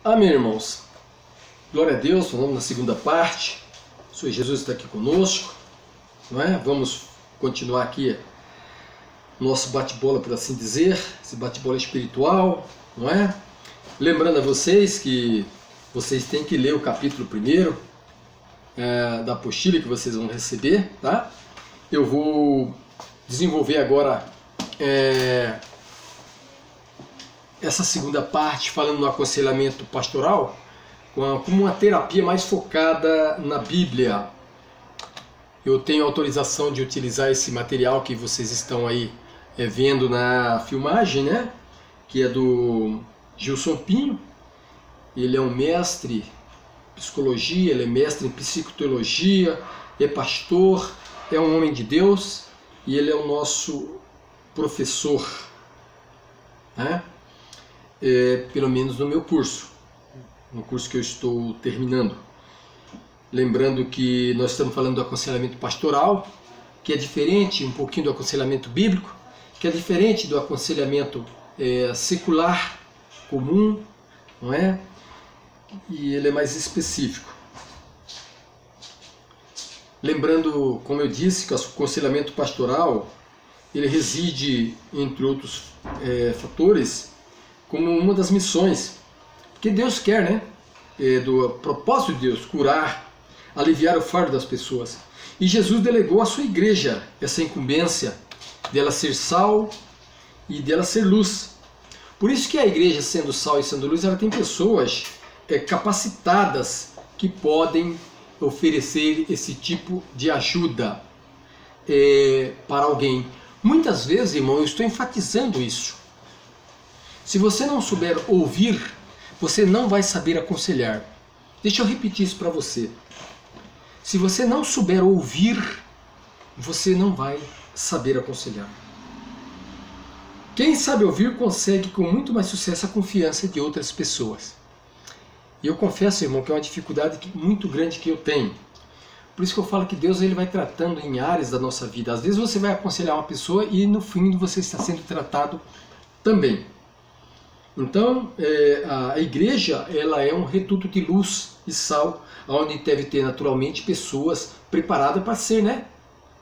Amém, irmãos. Glória a Deus, vamos na segunda parte. O Senhor Jesus está aqui conosco, não é? Vamos continuar aqui nosso bate-bola, por assim dizer, esse bate-bola espiritual, não é? Lembrando a vocês que vocês têm que ler o capítulo 1 da apostila que vocês vão receber, tá? Eu vou desenvolver agora essa segunda parte falando no aconselhamento pastoral como uma terapia mais focada na Bíblia. Eu tenho autorização de utilizar esse material que vocês estão aí vendo na filmagem, né? Que é do Gilson Pinho. Ele é um mestre em psicologia, ele é mestre em psicoteologia, é pastor, é um homem de Deus e ele é o nosso professor, né? Pelo menos no meu curso, no curso que eu estou terminando. Lembrando que nós estamos falando do aconselhamento pastoral, que é diferente um pouquinho do aconselhamento bíblico, que é diferente do aconselhamento secular, comum, não é? E ele é mais específico. Lembrando, como eu disse, que o aconselhamento pastoral ele reside, entre outros fatores, como uma das missões que Deus quer, né? Do propósito de Deus, curar, aliviar o fardo das pessoas. E Jesus delegou à sua igreja essa incumbência dela ser sal e dela ser luz. Por isso que a igreja, sendo sal e sendo luz, ela tem pessoas capacitadas que podem oferecer esse tipo de ajuda para alguém. Muitas vezes, irmão, eu estou enfatizando isso. Se você não souber ouvir, você não vai saber aconselhar. Deixa eu repetir isso para você. Se você não souber ouvir, você não vai saber aconselhar. Quem sabe ouvir consegue com muito mais sucesso a confiança de outras pessoas. E eu confesso, irmão, que é uma dificuldade muito grande que eu tenho. Por isso que eu falo que Deus ele vai tratando em áreas da nossa vida. Às vezes você vai aconselhar uma pessoa e no fim você está sendo tratado também. Então, a igreja ela é um reduto de luz e sal, onde deve ter naturalmente pessoas preparadas para ser, né,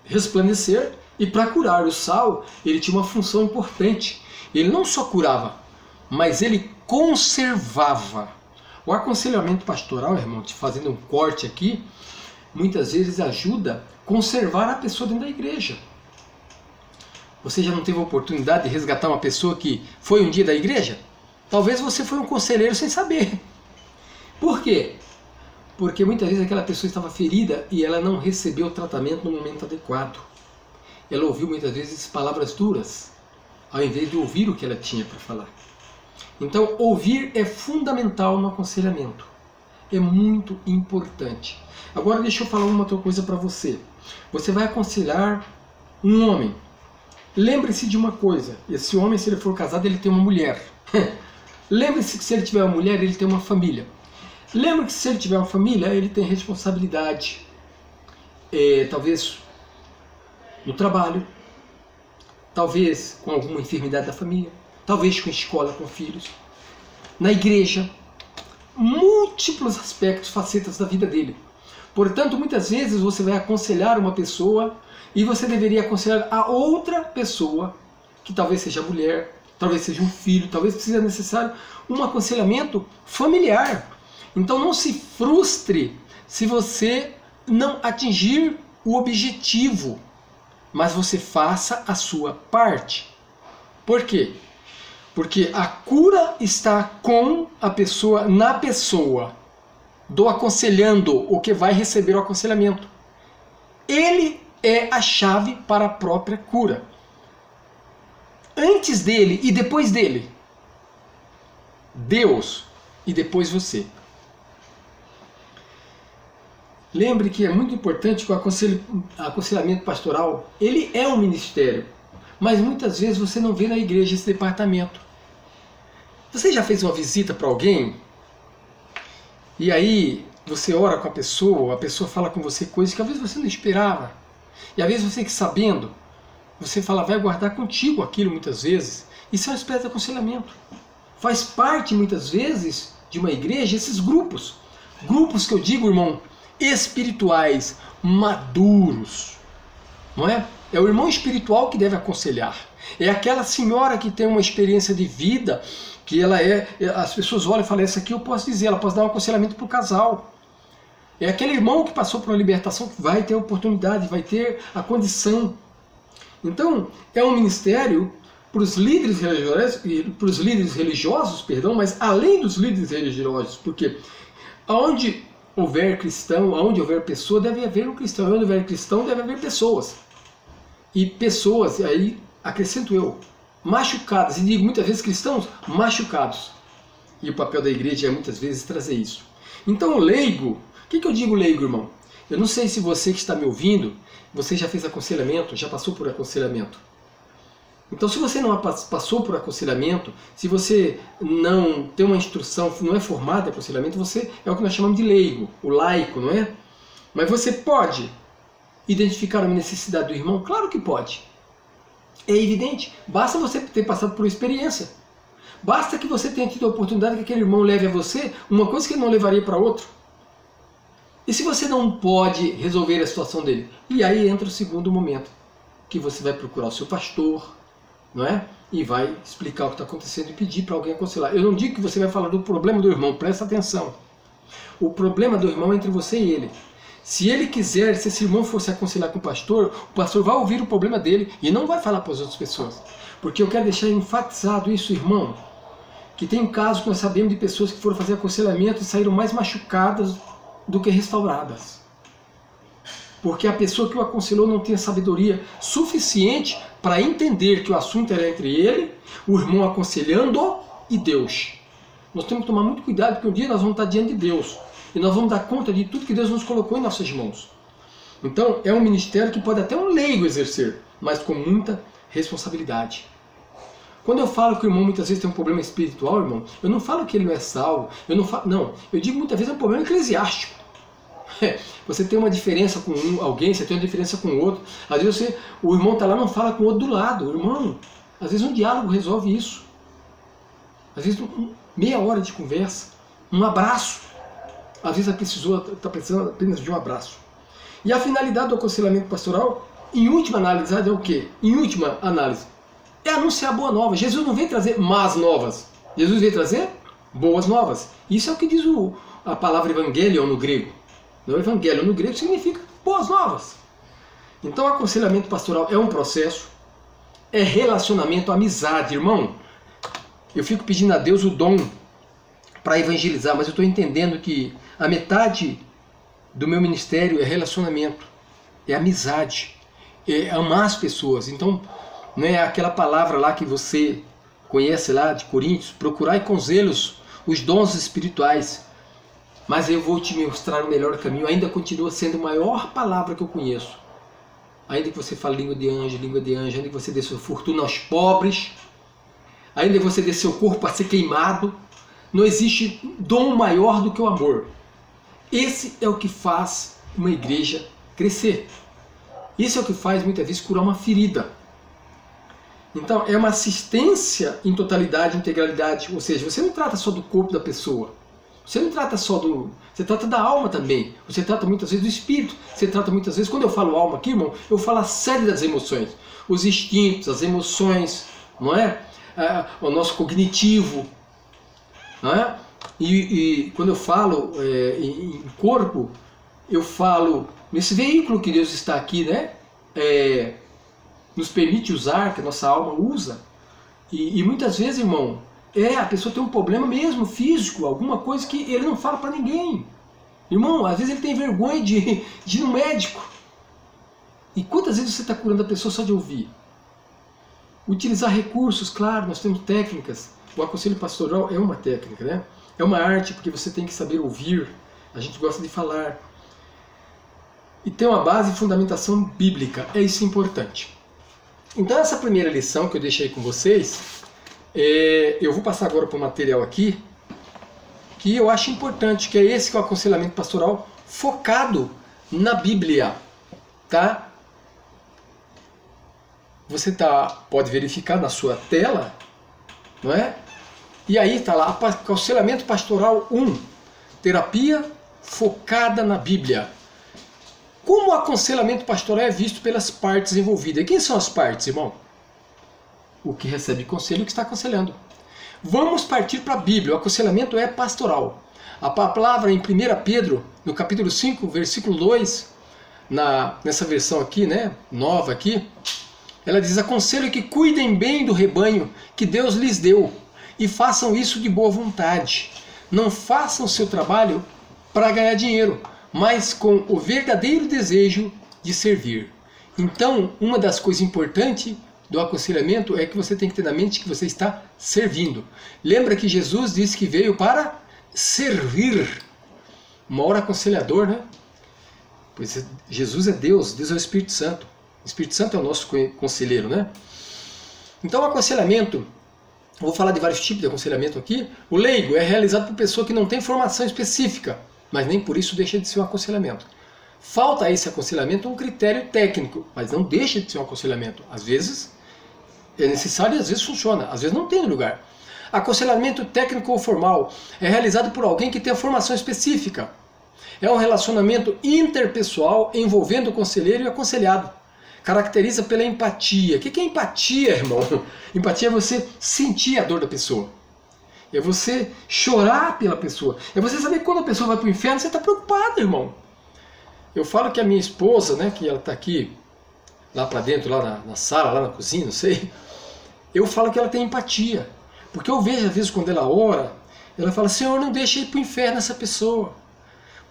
resplandecer e para curar. O sal ele tinha uma função importante. Ele não só curava, mas ele conservava. O aconselhamento pastoral, irmão, te fazendo um corte aqui, muitas vezes ajuda a conservar a pessoa dentro da igreja. Você já não teve a oportunidade de resgatar uma pessoa que foi um dia da igreja? Talvez você foi um conselheiro sem saber. Por quê? Porque muitas vezes aquela pessoa estava ferida e ela não recebeu o tratamento no momento adequado. Ela ouviu muitas vezes palavras duras, ao invés de ouvir o que ela tinha para falar. Então, ouvir é fundamental no aconselhamento. É muito importante. Agora, deixa eu falar uma outra coisa para você. Você vai aconselhar um homem. Lembre-se de uma coisa. Esse homem, se ele for casado, ele tem uma mulher. Lembre-se que se ele tiver uma mulher, ele tem uma família. Lembre-se que se ele tiver uma família, ele tem responsabilidade. Talvez no trabalho. Talvez com alguma enfermidade da família. Talvez com escola, com filhos, na igreja, múltiplos aspectos, facetas da vida dele. Portanto, muitas vezes você vai aconselhar uma pessoa e você deveria aconselhar a outra pessoa, que talvez seja mulher, talvez seja um filho, talvez seja necessário um aconselhamento familiar. Então não se frustre se você não atingir o objetivo, mas você faça a sua parte. Por quê? Porque a cura está com a pessoa, na pessoa do aconselhando, o que vai receber o aconselhamento. Ele é a chave para a própria cura. Antes dele e depois dele, Deus e depois você. Lembre que é muito importante que o aconselhamento pastoral, ele é um ministério, mas muitas vezes você não vê na igreja esse departamento. Você já fez uma visita para alguém e aí você ora com a pessoa fala com você coisas que às vezes você não esperava. E às vezes você que sabendo, você fala, vai guardar contigo aquilo muitas vezes. Isso é uma espécie de aconselhamento. Faz parte muitas vezes de uma igreja esses grupos. Grupos que eu digo, irmão, espirituais, maduros. Não é? É o irmão espiritual que deve aconselhar. É aquela senhora que tem uma experiência de vida, que ela as pessoas olham e falam, essa aqui eu posso dizer, ela pode dar um aconselhamento para o casal. É aquele irmão que passou por uma libertação que vai ter a oportunidade, vai ter a condição. Então, é um ministério para os líderes religiosos, mas além dos líderes religiosos, porque onde houver cristão, onde houver pessoa, deve haver um cristão. Onde houver cristão, deve haver pessoas. E pessoas, aí acrescento eu, machucadas, e digo muitas vezes cristãos machucados. E o papel da igreja é muitas vezes trazer isso. Então o leigo, o que eu digo leigo, irmão? Eu não sei se você que está me ouvindo, você já fez aconselhamento, já passou por aconselhamento. Então se você não passou por aconselhamento, se você não tem uma instrução, não é formado em aconselhamento, você é o que nós chamamos de leigo, o laico, não é? Mas você pode identificar uma necessidade do irmão? Claro que pode. É evidente. Basta você ter passado por experiência. Basta que você tenha tido a oportunidade que aquele irmão leve a você uma coisa que ele não levaria para outro. E se você não pode resolver a situação dele? E aí entra o segundo momento, que você vai procurar o seu pastor, não é? E vai explicar o que está acontecendo e pedir para alguém aconselhar. Eu não digo que você vai falar do problema do irmão, presta atenção. O problema do irmão é entre você e ele. Se ele quiser, se esse irmão for se aconselhar com o pastor vai ouvir o problema dele e não vai falar para as outras pessoas. Porque eu quero deixar enfatizado isso, irmão, que tem casos que nós sabemos de pessoas que foram fazer aconselhamento e saíram mais machucadas do que restauradas. Porque a pessoa que o aconselhou não tem a sabedoria suficiente para entender que o assunto era entre ele, o irmão aconselhando e Deus. Nós temos que tomar muito cuidado, porque um dia nós vamos estar diante de Deus. E nós vamos dar conta de tudo que Deus nos colocou em nossas mãos. Então é um ministério que pode até um leigo exercer, mas com muita responsabilidade. Quando eu falo que o irmão muitas vezes tem um problema espiritual, irmão, eu não falo que ele não é salvo, eu digo muitas vezes é um problema eclesiástico. Você tem uma diferença com alguém, você tem uma diferença com o outro. Às vezes o irmão está lá e não fala com o outro do lado. Irmão, às vezes um diálogo resolve isso. Às vezes meia hora de conversa, um abraço. Às vezes está precisando apenas de um abraço. E a finalidade do aconselhamento pastoral, em última análise, é o quê? Em última análise, é anunciar boa nova. Jesus não veio trazer más novas. Jesus veio trazer boas novas. Isso é o que diz a palavra evangelion no grego. O evangelho no grego significa boas novas. Então o aconselhamento pastoral é um processo, é relacionamento, amizade, irmão. Eu fico pedindo a Deus o dom para evangelizar, mas eu estou entendendo que a metade do meu ministério é relacionamento, é amizade, é amar as pessoas. Então, não é aquela palavra lá que você conhece lá de Coríntios, procurai com zelos os dons espirituais, mas eu vou te mostrar o melhor caminho. Ainda continua sendo a maior palavra que eu conheço. Ainda que você fale língua de anjo, ainda que você dê sua fortuna aos pobres, ainda que você dê seu corpo a ser queimado, não existe dom maior do que o amor. Esse é o que faz uma igreja crescer. Isso é o que faz muitas vezes curar uma ferida. Então é uma assistência em totalidade, integralidade. Ou seja, você não trata só do corpo da pessoa. Você não trata só do... Você trata da alma também. Você trata muitas vezes do espírito. Você trata muitas vezes... Quando eu falo alma aqui, irmão, eu falo a série das emoções. Os instintos, as emoções, não é? O nosso cognitivo. Não é? E quando eu falo em corpo, eu falo nesse veículo que Deus está aqui, né? Nos permite usar, que a nossa alma usa. E muitas vezes, irmão, a pessoa tem um problema mesmo físico, alguma coisa que ele não fala para ninguém. Irmão, às vezes ele tem vergonha de ir no médico. E quantas vezes você está curando a pessoa só de ouvir? Utilizar recursos, claro, nós temos técnicas. O aconselho pastoral é uma técnica, né? É uma arte, porque você tem que saber ouvir. A gente gosta de falar. E ter uma base e fundamentação bíblica. É isso importante. Então essa primeira lição que eu deixei com vocês, eu vou passar agora para o material aqui, que eu acho importante, que é esse que é o aconselhamento pastoral focado na Bíblia. Tá? Você pode verificar na sua tela, não é? E aí está lá, aconselhamento pastoral 1, terapia focada na Bíblia. Como o aconselhamento pastoral é visto pelas partes envolvidas? E quem são as partes, irmão? O que recebe conselho e o que está aconselhando. Vamos partir para a Bíblia. O aconselhamento é pastoral. A palavra em 1 Pedro, no capítulo 5, versículo 2, nessa versão aqui, né, nova aqui, ela diz: aconselho que cuidem bem do rebanho que Deus lhes deu e façam isso de boa vontade. Não façam seu trabalho para ganhar dinheiro, mas com o verdadeiro desejo de servir. Então, uma das coisas importantes do aconselhamento é que você tem que ter na mente que você está servindo. Lembra que Jesus disse que veio para servir. O maior aconselhador, né? Pois Jesus é Deus, Deus é o Espírito Santo. O Espírito Santo é o nosso conselheiro, né? Então o aconselhamento, vou falar de vários tipos de aconselhamento aqui. O leigo é realizado por pessoa que não tem formação específica, mas nem por isso deixa de ser um aconselhamento. Falta a esse aconselhamento um critério técnico, mas não deixa de ser um aconselhamento. Às vezes é necessário e às vezes funciona, às vezes não tem lugar. Aconselhamento técnico ou formal é realizado por alguém que tem a formação específica. É um relacionamento interpessoal envolvendo o conselheiro e o aconselhado. Caracteriza pela empatia. O que é empatia, irmão? Empatia é você sentir a dor da pessoa. É você chorar pela pessoa. É você saber que quando a pessoa vai para o inferno, você está preocupado, irmão. Eu falo que a minha esposa, né, que ela está aqui, lá para dentro, lá na sala, lá na cozinha, não sei. Eu falo que ela tem empatia. Porque eu vejo, às vezes, quando ela ora, ela fala: Senhor, não deixa ir para o inferno essa pessoa.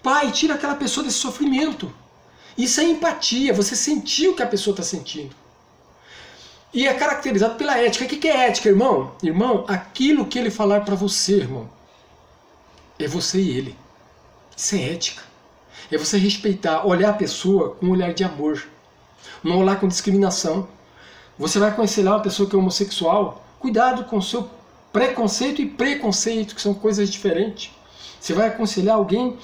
Pai, tira aquela pessoa desse sofrimento. Isso é empatia, você sentir o que a pessoa está sentindo. E é caracterizado pela ética. O que é ética, irmão? Irmão, aquilo que ele falar para você, irmão, é você e ele. Isso é ética. É você respeitar, olhar a pessoa com um olhar de amor. Não olhar com discriminação. Você vai aconselhar uma pessoa que é homossexual, cuidado com o seu preconceito e preconceito, que são coisas diferentes. Você vai aconselhar alguém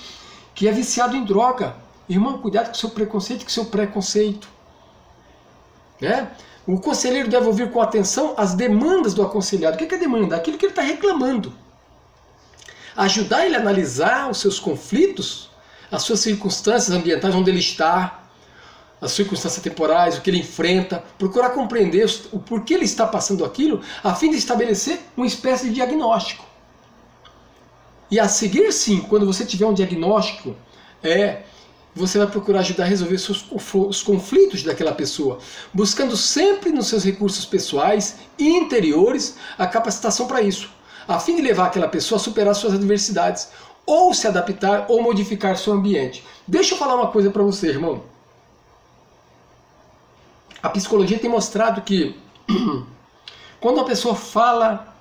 que é viciado em droga. Irmão, cuidado com o seu preconceito e com o seu preconceito. Né? O conselheiro deve ouvir com atenção as demandas do aconselhado. O que é demanda? Aquilo que ele está reclamando. Ajudar ele a analisar os seus conflitos, as suas circunstâncias ambientais, onde ele está, as circunstâncias temporais, o que ele enfrenta, procurar compreender o porquê ele está passando aquilo, a fim de estabelecer uma espécie de diagnóstico. E a seguir, sim, quando você tiver um diagnóstico, você vai procurar ajudar a resolver os conflitos daquela pessoa, buscando sempre nos seus recursos pessoais e interiores a capacitação para isso, a fim de levar aquela pessoa a superar suas adversidades, ou se adaptar ou modificar seu ambiente. Deixa eu falar uma coisa para você, irmão. A psicologia tem mostrado que quando a pessoa fala,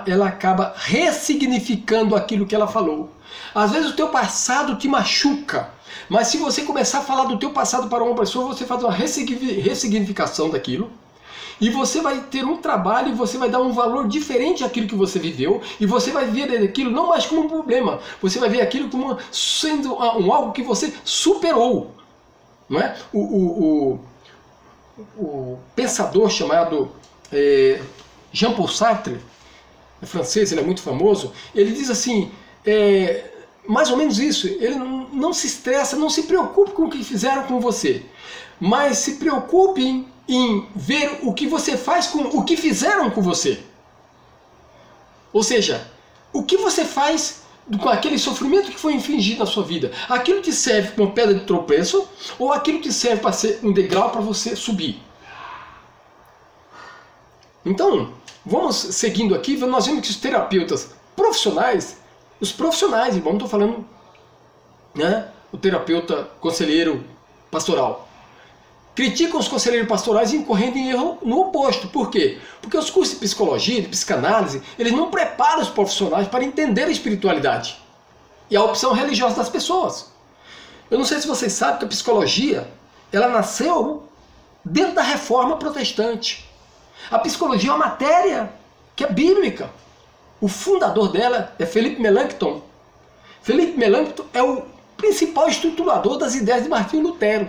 ela acaba ressignificando aquilo que ela falou. Às vezes o teu passado te machuca, mas se você começar a falar do teu passado para uma pessoa, você faz uma ressignificação daquilo, e você vai ter um trabalho e você vai dar um valor diferente àquilo que você viveu, e você vai ver aquilo não mais como um problema, você vai ver aquilo como sendo algo que você superou. Não é? O pensador chamado Jean-Paul Sartre, é francês, ele é muito famoso, ele diz assim, mais ou menos isso: ele não se estressa, não se preocupe com o que fizeram com você, mas se preocupe em ver o que você faz com o que fizeram com você. Ou seja, o que você faz com aquele sofrimento que foi infligido na sua vida. Aquilo te serve como pedra de tropeço ou aquilo te serve para ser um degrau para você subir. Então, vamos seguindo aqui, nós vemos que os terapeutas profissionais, irmão, não estou falando, né, o terapeuta conselheiro pastoral, criticam os conselheiros pastorais incorrendo em erro no oposto. Por quê? Porque os cursos de psicologia, de psicanálise, eles não preparam os profissionais para entender a espiritualidade e a opção religiosa das pessoas. Eu não sei se vocês sabem que a psicologia, ela nasceu dentro da reforma protestante. A psicologia é uma matéria que é bíblica. O fundador dela é Philippe Melanchthon. Philippe Melanchthon é o principal estruturador das ideias de Martinho Lutero.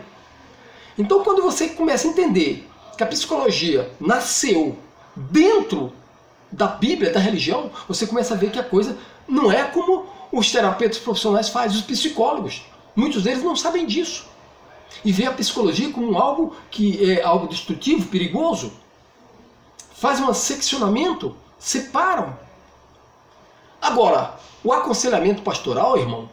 Então, quando você começa a entender que a psicologia nasceu dentro da Bíblia, da religião, você começa a ver que a coisa não é como os terapeutas profissionais fazem, os psicólogos. Muitos deles não sabem disso. E vê a psicologia como algo que é algo destrutivo, perigoso. Fazem um seccionamento, separam. Agora, o aconselhamento pastoral, irmão,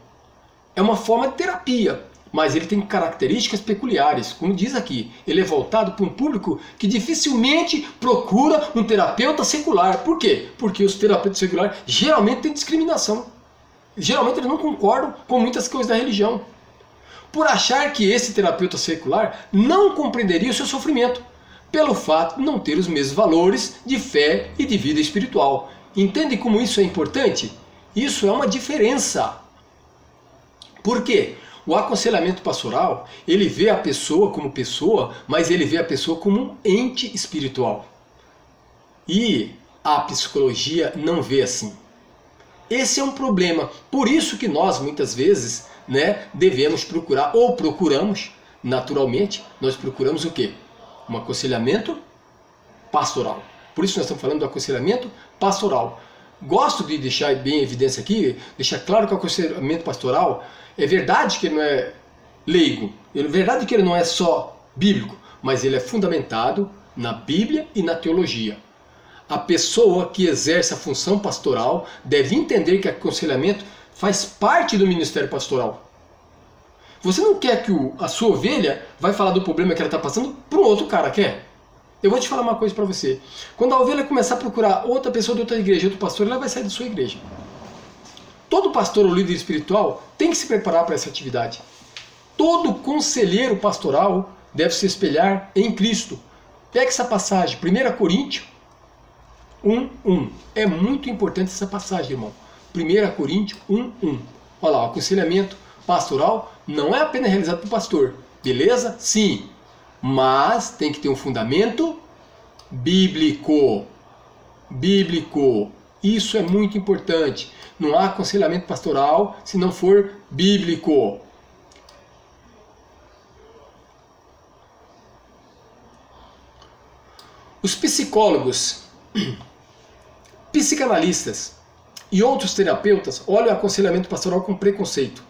é uma forma de terapia, mas ele tem características peculiares. Como diz aqui, ele é voltado para um público que dificilmente procura um terapeuta secular. Por quê? Porque os terapeutas seculares geralmente têm discriminação. Geralmente eles não concordam com muitas coisas da religião. Por achar que esse terapeuta secular não compreenderia o seu sofrimento, pelo fato de não ter os mesmos valores de fé e de vida espiritual. Entende como isso é importante? Isso é uma diferença. Por quê? O aconselhamento pastoral, ele vê a pessoa como pessoa, mas ele vê a pessoa como um ente espiritual. E a psicologia não vê assim. Esse é um problema. Por isso que nós, muitas vezes, devemos procurar, ou procuramos, naturalmente, nós procuramos o quê? Um aconselhamento pastoral. Por isso nós estamos falando do aconselhamento pastoral. Gosto de deixar bem em evidência aqui, deixar claro que o aconselhamento pastoral é verdade que ele não é leigo, é verdade que ele não é só bíblico, mas ele é fundamentado na Bíblia e na teologia. A pessoa que exerce a função pastoral deve entender que aconselhamento faz parte do ministério pastoral. Você não quer que a sua ovelha vai falar do problema que ela está passando para um outro cara, quer? Eu vou te falar uma coisa para você. Quando a ovelha começar a procurar outra pessoa de outra igreja, outro pastor, ela vai sair da sua igreja. Todo pastor ou líder espiritual tem que se preparar para essa atividade. Todo conselheiro pastoral deve se espelhar em Cristo. Pega essa passagem, 1 Coríntios 1:1. É muito importante essa passagem, irmão. 1 Coríntios 1:1. Olha lá, o aconselhamento pastoral não é apenas realizado por pastor. Beleza? Sim. Mas tem que ter um fundamento bíblico. Bíblico. Isso é muito importante. Não há aconselhamento pastoral se não for bíblico. Os psicólogos, psicanalistas e outros terapeutas olham o aconselhamento pastoral com preconceito.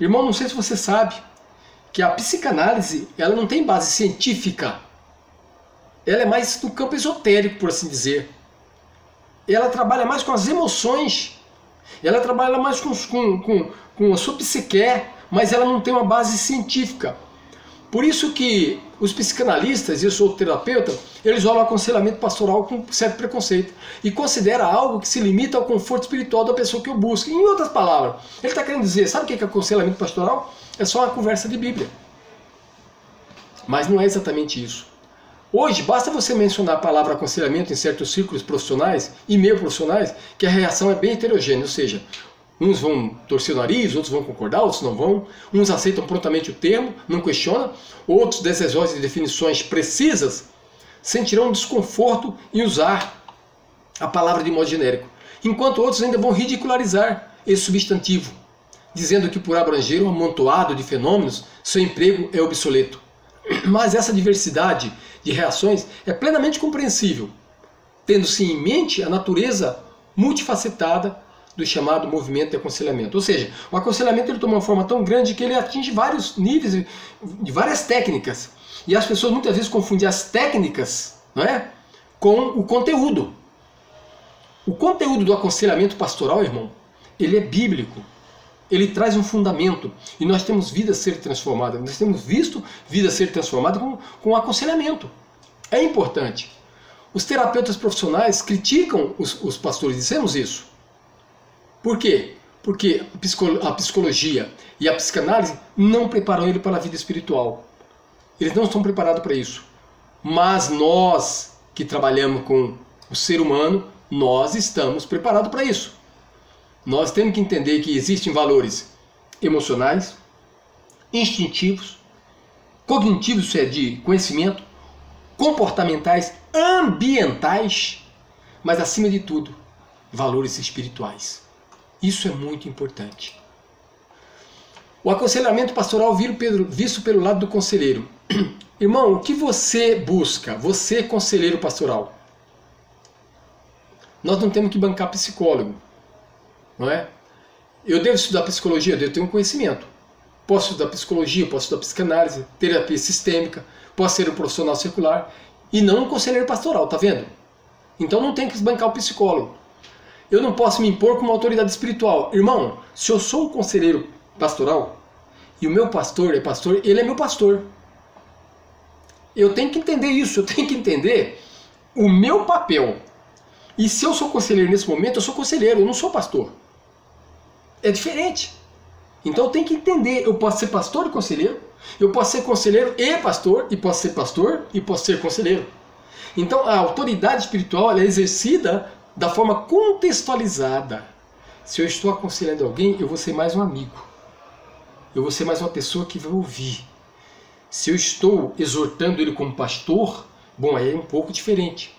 Irmão, não sei se você sabe que a psicanálise ela não tem base científica. Ela é mais no campo esotérico, por assim dizer. Ela trabalha mais com as emoções. Ela trabalha mais com a sua psique, mas ela não tem uma base científica. Por isso que os psicanalistas, e eu sou terapeuta, eles olham o aconselhamento pastoral com certo preconceito e considera algo que se limita ao conforto espiritual da pessoa que o busca. Em outras palavras, ele está querendo dizer, sabe o que é aconselhamento pastoral? É só uma conversa de Bíblia. Mas não é exatamente isso. Hoje, basta você mencionar a palavra aconselhamento em certos círculos profissionais e meio profissionais, que a reação é bem heterogênea, ou seja, uns vão torcer o nariz, outros vão concordar, outros não vão. Uns aceitam prontamente o termo, não questionam. Outros, desejosos de definições precisas, sentirão desconforto em usar a palavra de modo genérico. Enquanto outros ainda vão ridicularizar esse substantivo, dizendo que por abranger um amontoado de fenômenos, seu emprego é obsoleto. Mas essa diversidade de reações é plenamente compreensível, tendo-se em mente a natureza multifacetada do chamado movimento de aconselhamento. Ou seja, o aconselhamento ele toma uma forma tão grande que ele atinge vários níveis, de várias técnicas. E as pessoas muitas vezes confundem as técnicas, não é, com o conteúdo. O conteúdo do aconselhamento pastoral, irmão, ele é bíblico. Ele traz um fundamento. E nós temos vidas a ser transformadas. Nós temos visto vidas a ser transformadas com o aconselhamento. É importante. Os terapeutas profissionais criticam os pastores, dissemos isso. Por quê? Porque a psicologia e a psicanálise não preparam ele para a vida espiritual. Eles não estão preparados para isso. Mas nós que trabalhamos com o ser humano, nós estamos preparados para isso. Nós temos que entender que existem valores emocionais, instintivos, cognitivos, isso é de conhecimento, comportamentais, ambientais, mas acima de tudo, valores espirituais. Isso é muito importante. O aconselhamento pastoral visto pelo lado do conselheiro. Irmão, o que você busca? Você, conselheiro pastoral. Nós não temos que bancar psicólogo, não é? Eu devo estudar psicologia, eu devo ter um conhecimento. Posso estudar psicologia, posso estudar psicanálise, terapia sistêmica, posso ser um profissional secular e não um conselheiro pastoral, tá vendo? Então não tem que bancar o psicólogo. Eu não posso me impor como autoridade espiritual. Irmão, se eu sou um conselheiro pastoral e o meu pastor é pastor, ele é meu pastor. Eu tenho que entender isso, eu tenho que entender o meu papel. E se eu sou conselheiro nesse momento, eu sou conselheiro, eu não sou pastor. É diferente. Então eu tenho que entender, eu posso ser pastor e conselheiro, eu posso ser conselheiro e pastor, e posso ser pastor e posso ser conselheiro. Então a autoridade espiritual ela é exercida da forma contextualizada. Se eu estou aconselhando alguém, eu vou ser mais um amigo. Eu vou ser mais uma pessoa que vai ouvir. Se eu estou exortando ele como pastor, bom, aí é um pouco diferente.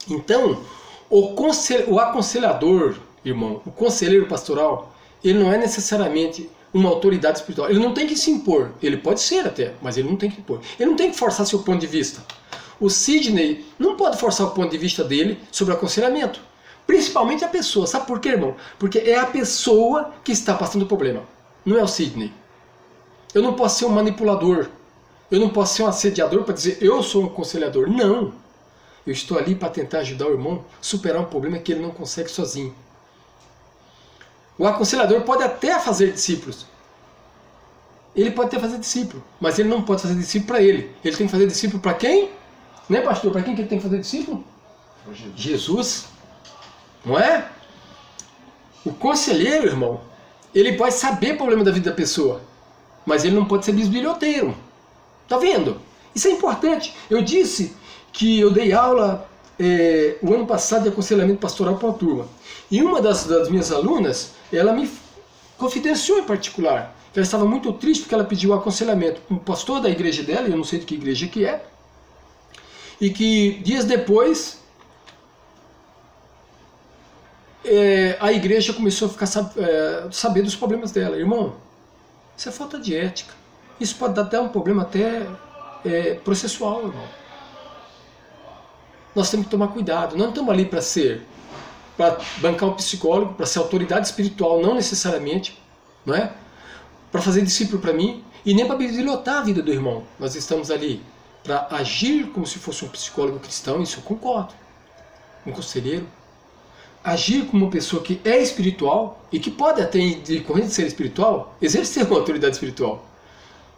Então, o aconselhador, irmão, o conselheiro pastoral, ele não é necessariamente uma autoridade espiritual. Ele não tem que se impor. Ele pode ser até, mas ele não tem que impor. Ele não tem que forçar seu ponto de vista. O Sidney não pode forçar o ponto de vista dele sobre aconselhamento. Principalmente a pessoa. Sabe por quê, irmão? Porque é a pessoa que está passando o problema. Não é o Sidney. Eu não posso ser um manipulador. Eu não posso ser um assediador para dizer eu sou um aconselhador. Não. Eu estou ali para tentar ajudar o irmão a superar um problema que ele não consegue sozinho. O aconselhador pode até fazer discípulos. Ele pode até fazer discípulo, mas ele não pode fazer discípulo para ele. Ele tem que fazer discípulo para quem? Né, pastor? Para quem que ele tem que fazer discípulo? Jesus. Não é? O conselheiro, irmão, ele pode saber o problema da vida da pessoa, mas ele não pode ser bisbilhoteiro. Tá vendo? Isso é importante. Eu disse que eu dei aula o ano passado de aconselhamento pastoral para uma turma. E uma das minhas alunas, ela me confidenciou em particular. Ela estava muito triste porque ela pediu aconselhamento para um pastor da igreja dela, eu não sei de que igreja que é, e que dias depois a igreja começou a ficar saber dos problemas dela. Irmão, isso é falta de ética. Isso pode dar até um problema até processual, irmão. Nós temos que tomar cuidado. Nós não estamos ali para bancar um psicólogo, para ser autoridade espiritual, não necessariamente, não é? Para fazer discípulo para mim, e nem para bisbilhotar a vida do irmão. Nós estamos ali para agir como se fosse um psicólogo cristão, isso eu concordo. Um conselheiro. Agir como uma pessoa que é espiritual e que pode até, em decorrência de ser espiritual, exercer uma autoridade espiritual.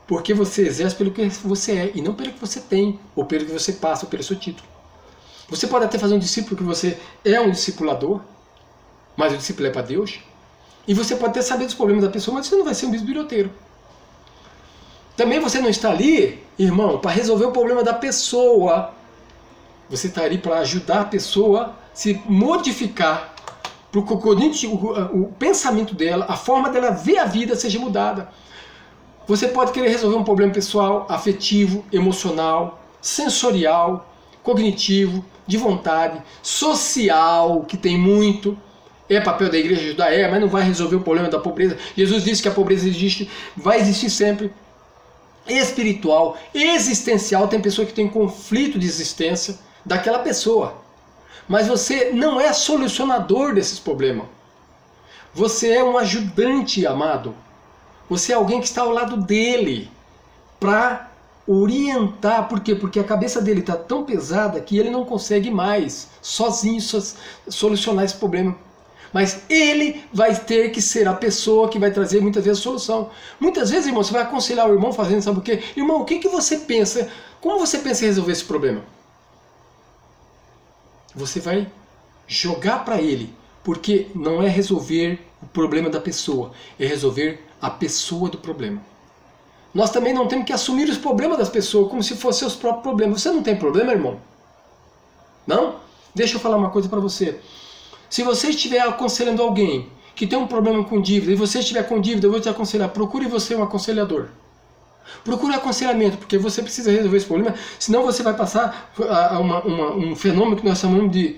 Porque você exerce pelo que você é e não pelo que você tem, ou pelo que você passa, ou pelo seu título. Você pode até fazer um discípulo que você é um discipulador, mas o discípulo é para Deus. E você pode até saber dos problemas da pessoa, mas você não vai ser um bisbilhoteiro. Também você não está ali, irmão, para resolver o problema da pessoa. Você está ali para ajudar a pessoa a se modificar, para o pensamento dela, a forma dela ver a vida seja mudada. Você pode querer resolver um problema pessoal, afetivo, emocional, sensorial, cognitivo, de vontade, social, que tem muito. É papel da igreja ajudar? Mas não vai resolver o problema da pobreza. Jesus disse que a pobreza existe, vai existir sempre. Espiritual, existencial, tem pessoa que tem conflito de existência daquela pessoa. Mas você não é solucionador desses problemas. Você é um ajudante, amado. Você é alguém que está ao lado dele para orientar. Por quê? Porque a cabeça dele está tão pesada que ele não consegue mais sozinho solucionar esse problema. Mas ele vai ter que ser a pessoa que vai trazer muitas vezes a solução. Muitas vezes, irmão, você vai aconselhar o irmão fazendo, sabe o quê? Irmão, o que você pensa? Como você pensa em resolver esse problema? Você vai jogar para ele, porque não é resolver o problema da pessoa, é resolver a pessoa do problema. Nós também não temos que assumir os problemas das pessoas como se fossem os próprios problemas. Você não tem problema, irmão? Não? Deixa eu falar uma coisa para você. Se você estiver aconselhando alguém que tem um problema com dívida, e você estiver com dívida, eu vou te aconselhar, procure você um aconselhador. Procure aconselhamento, porque você precisa resolver esse problema, senão você vai passar a um fenômeno que nós chamamos de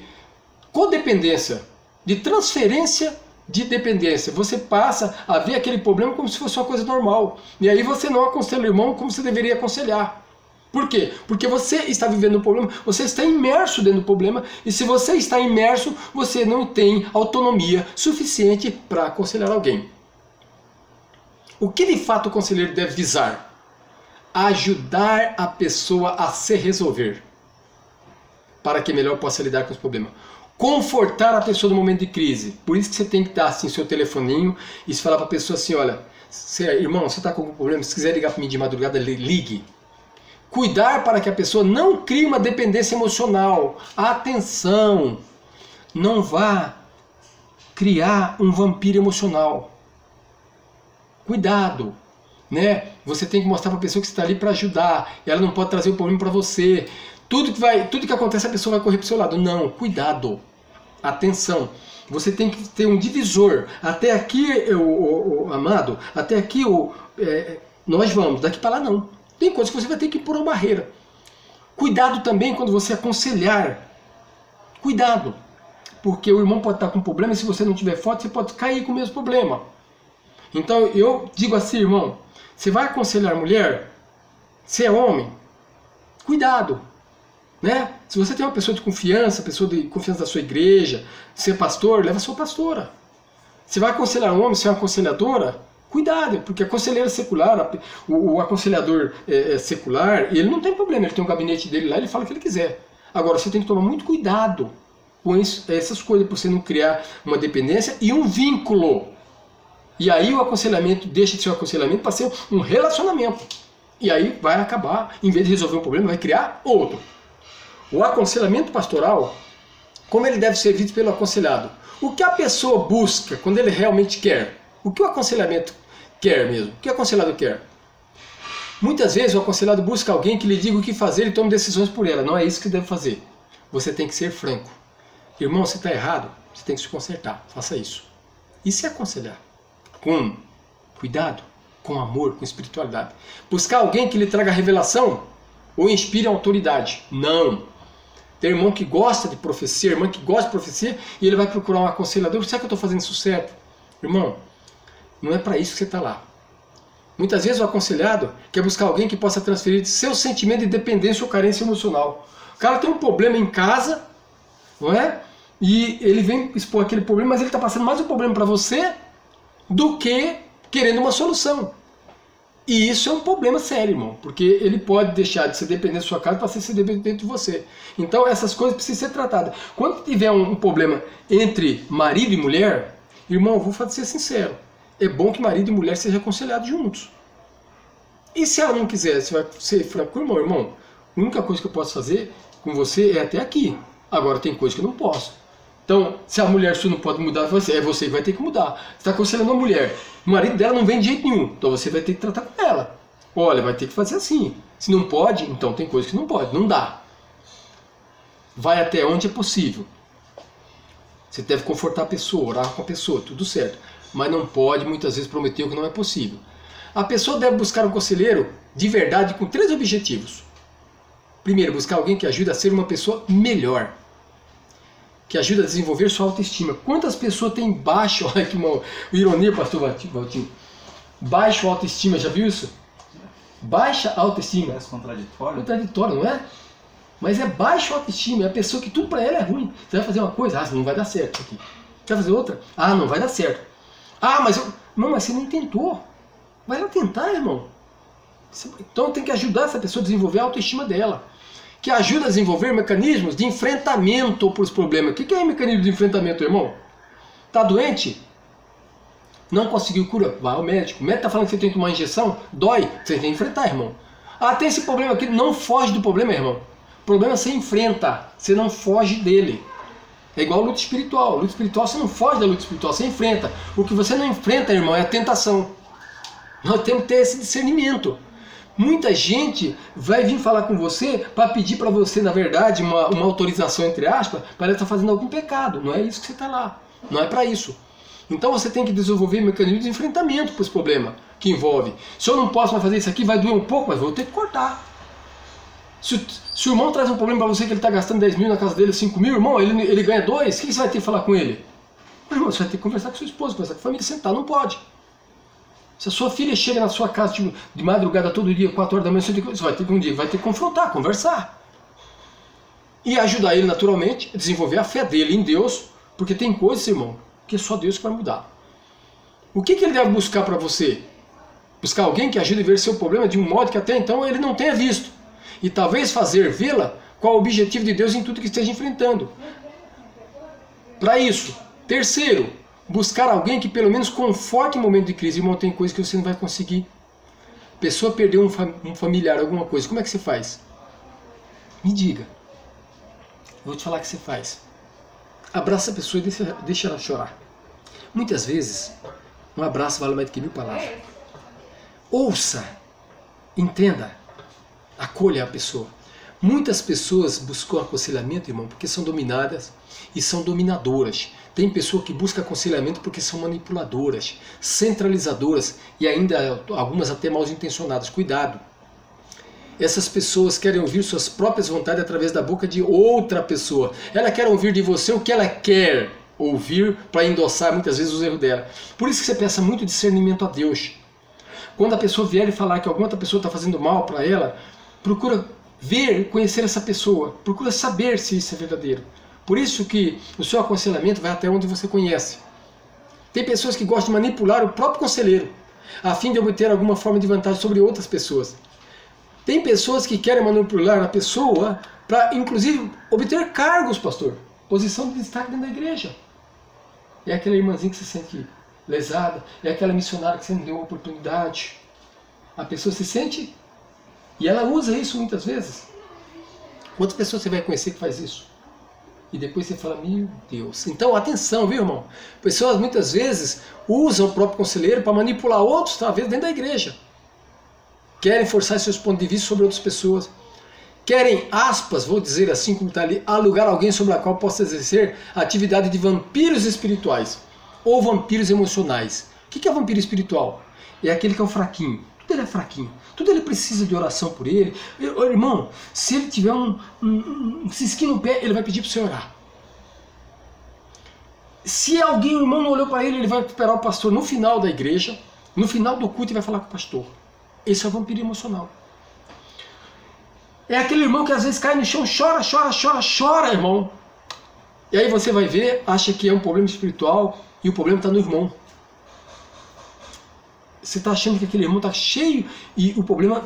codependência, de transferência de dependência. Você passa a ver aquele problema como se fosse uma coisa normal. E aí você não aconselha o irmão como você deveria aconselhar. Por quê? Porque você está vivendo o problema, você está imerso dentro do problema, e se você está imerso, você não tem autonomia suficiente para aconselhar alguém. O que de fato o conselheiro deve visar? Ajudar a pessoa a se resolver, para que melhor possa lidar com os problemas. Confortar a pessoa no momento de crise. Por isso que você tem que dar assim seu telefoninho e falar para a pessoa assim, olha, irmão, você está com algum problema? Se quiser ligar para mim de madrugada, ligue. Cuidar para que a pessoa não crie uma dependência emocional. Atenção! Não vá criar um vampiro emocional. Cuidado! Né? Você tem que mostrar para a pessoa que você está ali para ajudar. Ela não pode trazer o problema para você. Tudo que acontece, a pessoa vai correr para o seu lado. Não, cuidado! Atenção! Você tem que ter um divisor. Até aqui, amado, até aqui nós vamos, daqui para lá não. Tem coisas que você vai ter que pôr uma barreira. Cuidado também quando você aconselhar. Cuidado. Porque o irmão pode estar com problema e se você não tiver forte, você pode cair com o mesmo problema. Então eu digo assim, irmão, você vai aconselhar mulher, você é homem, cuidado. Né? Se você tem uma pessoa de confiança da sua igreja, você é pastor, leva a sua pastora. Se vai aconselhar um homem, se é uma aconselhadora, cuidado, porque a conselheira secular, o aconselhador secular, ele não tem problema, ele tem um gabinete dele lá, ele fala o que ele quiser. Agora, você tem que tomar muito cuidado com essas coisas, para você não criar uma dependência e um vínculo. E aí o aconselhamento deixa de ser um aconselhamento para ser um relacionamento. E aí vai acabar, em vez de resolver um problema, vai criar outro. O aconselhamento pastoral, como ele deve ser visto pelo aconselhado? O que a pessoa busca quando ele realmente quer? O que o aconselhamento quer mesmo? O que o aconselhado quer? Muitas vezes o aconselhado busca alguém que lhe diga o que fazer e tome decisões por ela. Não é isso que deve fazer. Você tem que ser franco. Irmão, você está errado, você tem que se consertar. Faça isso. E se aconselhar? Com cuidado, com amor, com espiritualidade. Buscar alguém que lhe traga revelação ou inspire autoridade. Não. Tem irmão que gosta de profecia, irmã que gosta de profecia, e ele vai procurar um aconselhador. Será que eu estou fazendo isso certo? Irmão, não é para isso que você está lá. Muitas vezes o aconselhado quer buscar alguém que possa transferir seu sentimento de dependência ou carência emocional. O cara tem um problema em casa, não é? E ele vem expor aquele problema, mas ele está passando mais um problema para você do que querendo uma solução. E isso é um problema sério, irmão, porque ele pode deixar de ser dependente da sua casa para ser dependente de você. Então essas coisas precisam ser tratadas. Quando tiver um problema entre marido e mulher, irmão, eu vou ser sincero, é bom que marido e mulher sejam aconselhados juntos. E se ela não quiser, você vai ser franco com o irmão, a única coisa que eu posso fazer com você é até aqui. Agora tem coisa que eu não posso. Então, se a mulher sua não pode mudar, é você que vai ter que mudar. Você está aconselhando uma mulher, o marido dela não vem de jeito nenhum, então você vai ter que tratar com ela. Olha, vai ter que fazer assim. Se não pode, então tem coisa que não pode, não dá. Vai até onde é possível. Você deve confortar a pessoa, orar com a pessoa, tudo certo. Mas não pode muitas vezes prometer o que não é possível. A pessoa deve buscar um conselheiro de verdade com 3 objetivos. Primeiro, buscar alguém que ajude a ser uma pessoa melhor, que ajuda a desenvolver sua autoestima. Quantas pessoas têm baixo, olha que ironia, pastor Valtinho, baixo autoestima, já viu isso? Baixa autoestima. É contraditório? Contraditório, não é? Mas é baixa autoestima, é a pessoa que tudo para ela é ruim. Você vai fazer uma coisa, não vai dar certo isso aqui. Você vai fazer outra, não vai dar certo. Mas você nem tentou. Vai lá tentar, irmão. Então tem que ajudar essa pessoa a desenvolver a autoestima dela, que ajuda a desenvolver mecanismos de enfrentamento para os problemas. O que é mecanismo de enfrentamento, irmão? Está doente? Não conseguiu cura? Vai ao médico. O médico está falando que você tem que tomar uma injeção? Dói? Você tem que enfrentar, irmão. Tem esse problema aqui. Não foge do problema, irmão. O problema você enfrenta. Você não foge dele. É igual a luta espiritual. Luta espiritual, você não foge da luta espiritual, você enfrenta. O que você não enfrenta, irmão, é a tentação. Nós temos que ter esse discernimento. Muita gente vai vir falar com você para pedir para você, na verdade, uma autorização, entre aspas, para ela estar fazendo algum pecado. Não é isso que você está lá. Não é para isso. Então você tem que desenvolver mecanismos de enfrentamento para esse problema que envolve. Se eu não posso mais fazer isso aqui, vai doer um pouco, mas vou ter que cortar. Se o irmão traz um problema para você que ele está gastando 10 mil na casa dele, 5 mil, irmão, ele ganha 2, o que você vai ter que falar com ele? Irmão, você vai ter que conversar com sua esposa, conversar com a família, sentar, não pode. Se a sua filha chega na sua casa de madrugada todo dia, 4 horas da manhã, você vai ter que um dia vai ter que confrontar, conversar. E ajudar ele naturalmente a desenvolver a fé dele em Deus, porque tem coisas, irmão, que é só Deus que vai mudar. O que ele deve buscar para você? Buscar alguém que ajude a ver seu problema de um modo que até então ele não tenha visto. E talvez fazer vê-la qual o objetivo de Deus em tudo que esteja enfrentando. Para isso, terceiro, buscar alguém que pelo menos conforte em momento de crise. Irmão, tem coisa que você não vai conseguir. Pessoa perdeu um familiar, alguma coisa, como é que você faz? Me diga. Eu vou te falar o que você faz. Abraça a pessoa e deixa ela chorar. Muitas vezes, um abraço vale mais do que 1000 palavras. Ouça, entenda, acolha a pessoa. Muitas pessoas buscam aconselhamento, irmão, porque são dominadas e são dominadoras. Tem pessoa que busca aconselhamento porque são manipuladoras, centralizadoras e ainda algumas até mal intencionadas. Cuidado! Essas pessoas querem ouvir suas próprias vontades através da boca de outra pessoa. Ela quer ouvir de você o que ela quer ouvir para endossar muitas vezes os erros dela. Por isso que você peça muito discernimento a Deus. Quando a pessoa vier e falar que alguma outra pessoa está fazendo mal para ela, procura ver, conhecer essa pessoa. Procura saber se isso é verdadeiro. Por isso que o seu aconselhamento vai até onde você conhece. Tem pessoas que gostam de manipular o próprio conselheiro, a fim de obter alguma forma de vantagem sobre outras pessoas. Tem pessoas que querem manipular a pessoa para, inclusive, obter cargos, pastor. Posição de destaque dentro da igreja. É aquela irmãzinha que se sente lesada, é aquela missionária que você não deu uma oportunidade. A pessoa se sente e ela usa isso muitas vezes. Quantas pessoas você vai conhecer que faz isso? E depois você fala, meu Deus. Então, atenção, viu, irmão? Pessoas muitas vezes usam o próprio conselheiro para manipular outros, talvez dentro da igreja. Querem forçar seus pontos de vista sobre outras pessoas. Querem, aspas, vou dizer assim como está ali, alugar alguém sobre a qual possa exercer a atividade de vampiros espirituais ou vampiros emocionais. O que é vampiro espiritual? É aquele que é o fraquinho. Tudo ele é fraquinho. Tudo ele precisa de oração por ele. Irmão, se ele tiver um cisquinho no pé, ele vai pedir para você orar. Se alguém, o irmão, não olhou para ele, ele vai esperar o pastor no final da igreja, no final do culto, e vai falar com o pastor. Esse é o vampiro emocional. É aquele irmão que às vezes cai no chão, chora, chora, chora, chora, irmão. E aí você vai ver, acha que é um problema espiritual e o problema está no irmão. Você está achando que aquele irmão está cheio e o problema...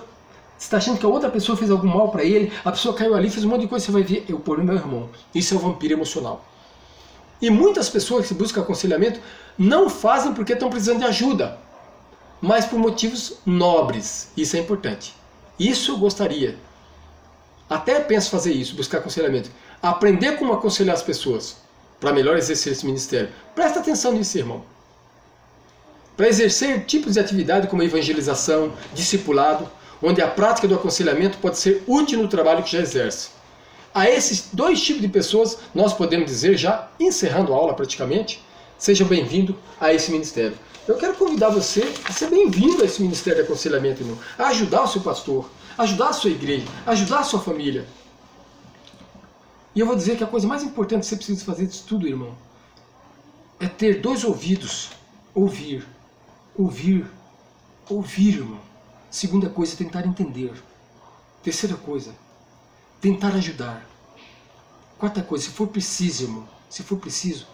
Você está achando que a outra pessoa fez algum mal para ele, a pessoa caiu ali, fez um monte de coisa, você vai ver, o problema é o irmão. Isso é o vampiro emocional. E muitas pessoas que buscam aconselhamento não fazem porque estão precisando de ajuda, mas por motivos nobres. Isso é importante. Isso eu gostaria. Até penso fazer isso, buscar aconselhamento. Aprender como aconselhar as pessoas para melhor exercer esse ministério. Presta atenção nisso, irmão. Para exercer tipos de atividade como evangelização, discipulado, onde a prática do aconselhamento pode ser útil no trabalho que já exerce. A esses dois tipos de pessoas, nós podemos dizer, já encerrando a aula praticamente, seja bem-vindo a esse ministério. Eu quero convidar você a ser bem-vindo a esse ministério de aconselhamento, irmão. A ajudar o seu pastor, ajudar a sua igreja, ajudar a sua família. E eu vou dizer que a coisa mais importante que você precisa fazer disso tudo, irmão, é ter 2 ouvidos. Ouvir. Ouvir. Ouvir, irmão. Segunda coisa, tentar entender. Terceira coisa, tentar ajudar. Quarta coisa, se for preciso, irmão, se for preciso,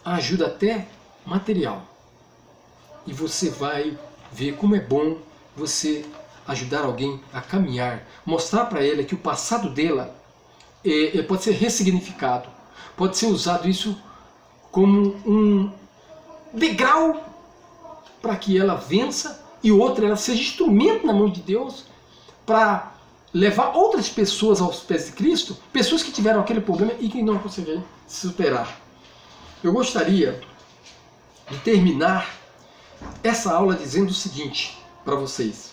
ajuda até material. E você vai ver como é bom você ajudar alguém a caminhar, mostrar para ela que o passado dela pode ser ressignificado, pode ser usado isso como um degrau para que ela vença e outra, ela seja instrumento na mão de Deus para levar outras pessoas aos pés de Cristo, pessoas que tiveram aquele problema e que não conseguiram superar. Eu gostaria de terminar essa aula dizendo o seguinte para vocês.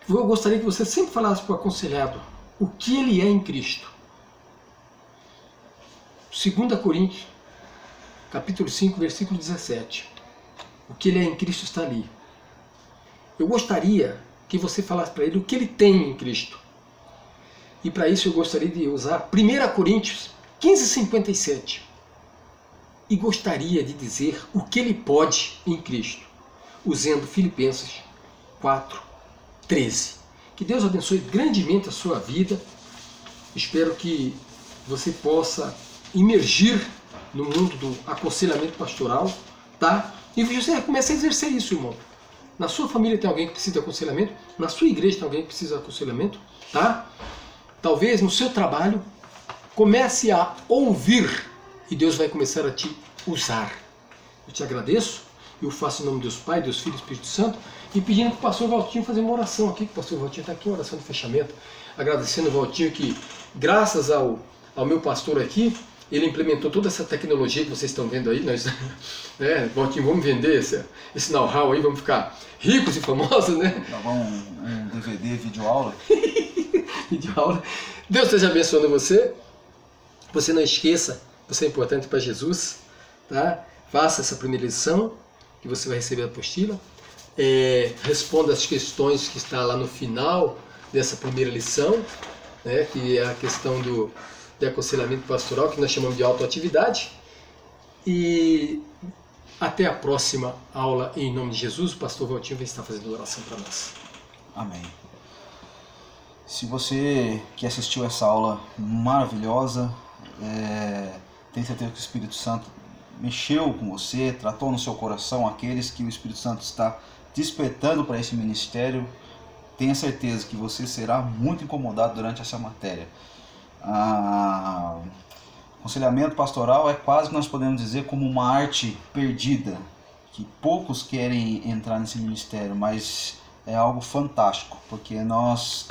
Eu gostaria que você sempre falasse para o aconselhado o que ele é em Cristo. 2 Coríntios, capítulo 5, versículo 17. O que ele é em Cristo está ali. Eu gostaria que você falasse para ele o que ele tem em Cristo. E para isso eu gostaria de usar 1 Coríntios 15:57. e gostaria de dizer o que ele pode em Cristo, usando Filipenses 4:13. Que Deus abençoe grandemente a sua vida. Espero que você possa imergir no mundo do aconselhamento pastoral, tá? E você começa a exercer isso, irmão. Na sua família tem alguém que precisa de aconselhamento, na sua igreja tem alguém que precisa de aconselhamento, tá? Talvez no seu trabalho comece a ouvir e Deus vai começar a te usar. Eu te agradeço, eu faço em nome de Deus Pai, Deus Filho e Espírito Santo, e pedindo para o pastor Valtinho fazer uma oração aqui, que o pastor Valtinho está aqui, uma oração de fechamento, agradecendo o Valtinho que, graças ao meu pastor aqui, ele implementou toda essa tecnologia que vocês estão vendo aí. Nós, Valtinho, vamos vender esse know-how aí, vamos ficar ricos e famosos, né? Gravar um DVD, videoaula. Videoaula. Deus esteja abençoando você. Você não esqueça, você é importante para Jesus, tá? Faça essa primeira lição, que você vai receber a apostila. Responda as questões que está lá no final dessa primeira lição, né? Que é a questão de aconselhamento pastoral, que nós chamamos de autoatividade. E até a próxima aula, em nome de Jesus. O pastor Valtinho vai estar fazendo oração para nós. Amém. Se você que assistiu essa aula maravilhosa, tem certeza que o Espírito Santo mexeu com você, tratou no seu coração aqueles que o Espírito Santo está despertando para esse ministério, tenha certeza que você será muito incomodado durante essa matéria. Aconselhamento pastoral é quase que nós podemos dizer como uma arte perdida, que poucos querem entrar nesse ministério, mas é algo fantástico, porque nós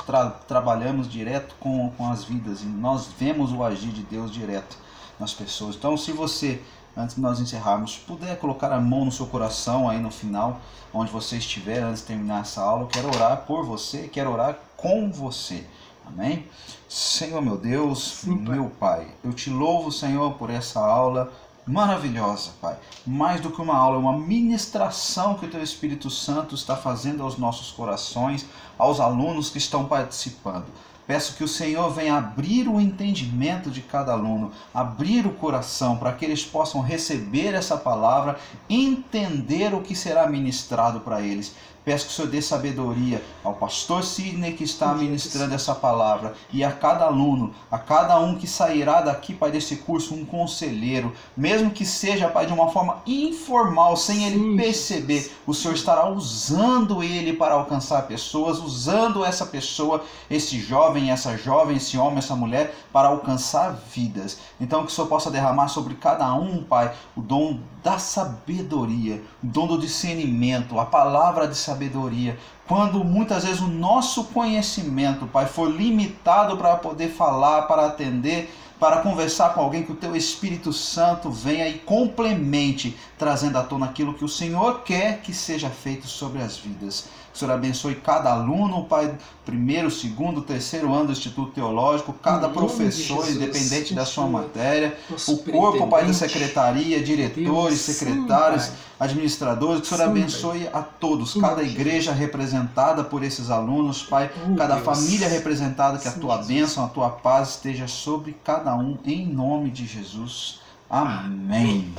trabalhamos direto com as vidas e nós vemos o agir de Deus direto nas pessoas. Então, se você, antes de nós encerrarmos, puder colocar a mão no seu coração aí no final, onde você estiver, antes de terminar essa aula, eu quero orar por você, quero orar com você. Amém? Senhor meu Deus, sim, meu Pai, eu te louvo, Senhor, por essa aula maravilhosa, Pai. Mais do que uma aula, é uma ministração que o Teu Espírito Santo está fazendo aos nossos corações, aos alunos que estão participando. Peço que o Senhor venha abrir o entendimento de cada aluno, abrir o coração para que eles possam receber essa palavra, entender o que será ministrado para eles. Peço que o Senhor dê sabedoria ao pastor Sidney que está ministrando essa palavra e a cada aluno, a cada um que sairá daqui, Pai, desse curso, um conselheiro, mesmo que seja, Pai, de uma forma informal, sem ele perceber, o Senhor estará usando ele para alcançar pessoas, usando essa pessoa, esse jovem, esse homem, essa mulher, para alcançar vidas. Então que o Senhor possa derramar sobre cada um, Pai, o dom da sabedoria, o dom do discernimento, a palavra de sabedoria, quando muitas vezes o nosso conhecimento, Pai, for limitado para poder falar, para atender, para conversar com alguém, que o Teu Espírito Santo venha e complemente, trazendo à tona aquilo que o Senhor quer que seja feito sobre as vidas. Que o Senhor abençoe cada aluno, Pai, primeiro, segundo, terceiro ano do Instituto Teológico, cada professor, independente da sua matéria, o corpo, Pai, da secretaria, diretores, secretários, administradores, que o Senhor abençoe a todos, cada igreja representada por esses alunos, Pai, cada família representada, que a Tua bênção, a Tua paz esteja sobre cada um, em nome de Jesus. Amém.